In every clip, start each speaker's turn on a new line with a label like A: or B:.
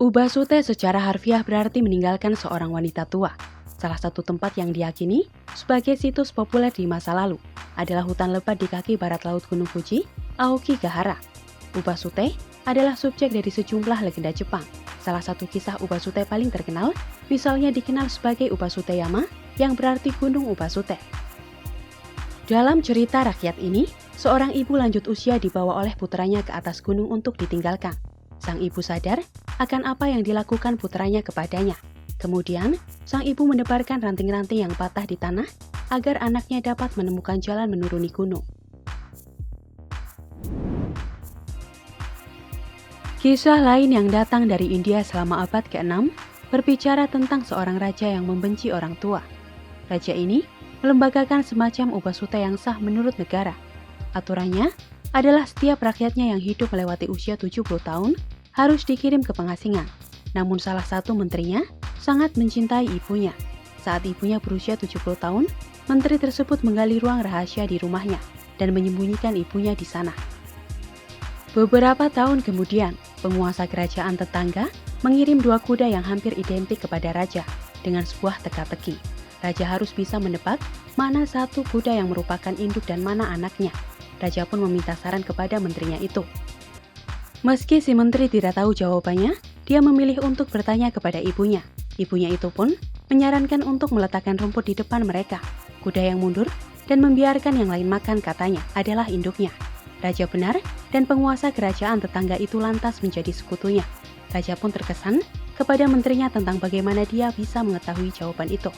A: Ubasute secara harfiah berarti meninggalkan seorang wanita tua. Salah satu tempat yang diyakini sebagai situs populer di masa lalu adalah hutan lebat di kaki barat laut Gunung Fuji, Aokigahara. Ubasute adalah subjek dari sejumlah legenda Jepang. Salah satu kisah Ubasute paling terkenal, misalnya dikenal sebagai Ubasute Yama, yang berarti Gunung Ubasute. Dalam cerita rakyat ini, seorang ibu lanjut usia dibawa oleh putranya ke atas gunung untuk ditinggalkan. Sang ibu sadar akan apa yang dilakukan putranya kepadanya. Kemudian, sang ibu menebarkan ranting-ranting yang patah di tanah agar anaknya dapat menemukan jalan menuruni gunung. Kisah lain yang datang dari India selama abad ke-6 berbicara tentang seorang raja yang membenci orang tua. Raja ini melembagakan semacam ubasute yang sah menurut negara. Aturannya adalah setiap rakyatnya yang hidup melewati usia 70 tahun harus dikirim ke pengasingan. Namun salah satu menterinya sangat mencintai ibunya. Saat ibunya berusia 70 tahun, menteri tersebut menggali ruang rahasia di rumahnya dan menyembunyikan ibunya di sana. Beberapa tahun kemudian, penguasa kerajaan tetangga mengirim 2 kuda yang hampir identik kepada raja dengan sebuah teka-teki. Raja harus bisa menebak mana satu kuda yang merupakan induk dan mana anaknya. Raja pun meminta saran kepada menterinya itu. Meski si menteri tidak tahu jawabannya, dia memilih untuk bertanya kepada ibunya. Ibunya itu pun menyarankan untuk meletakkan rumput di depan mereka. Kuda yang mundur dan membiarkan yang lain makan katanya adalah induknya. Raja benar dan penguasa kerajaan tetangga itu lantas menjadi sekutunya. Raja pun terkesan kepada menterinya tentang bagaimana dia bisa mengetahui jawaban itu.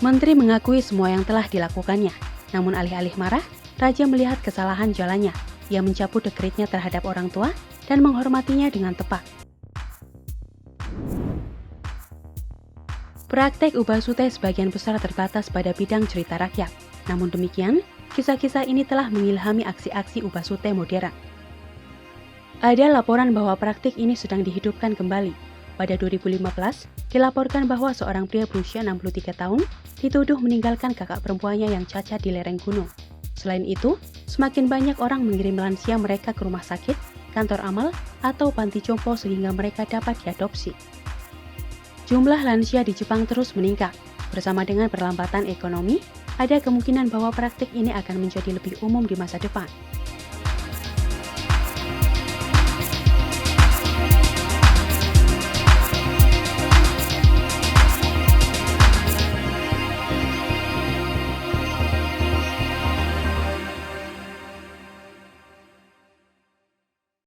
A: Menteri mengakui semua yang telah dilakukannya, namun alih-alih marah, Raja melihat kesalahan jalannya. Ia mencabut dekretnya terhadap orang tua dan menghormatinya dengan tepat. Praktek ubasute sebagian besar terbatas pada bidang cerita rakyat. Namun demikian, kisah-kisah ini telah mengilhami aksi-aksi ubasute modern. Ada laporan bahwa praktik ini sedang dihidupkan kembali. Pada 2015, dilaporkan bahwa seorang pria berusia 63 tahun dituduh meninggalkan kakak perempuannya yang cacat di lereng gunung. Selain itu, semakin banyak orang mengirim lansia mereka ke rumah sakit, kantor amal, atau panti jompo sehingga mereka dapat diadopsi. Jumlah lansia di Jepang terus meningkat. Bersama dengan perlambatan ekonomi, ada kemungkinan bahwa praktik ini akan menjadi lebih umum di masa depan.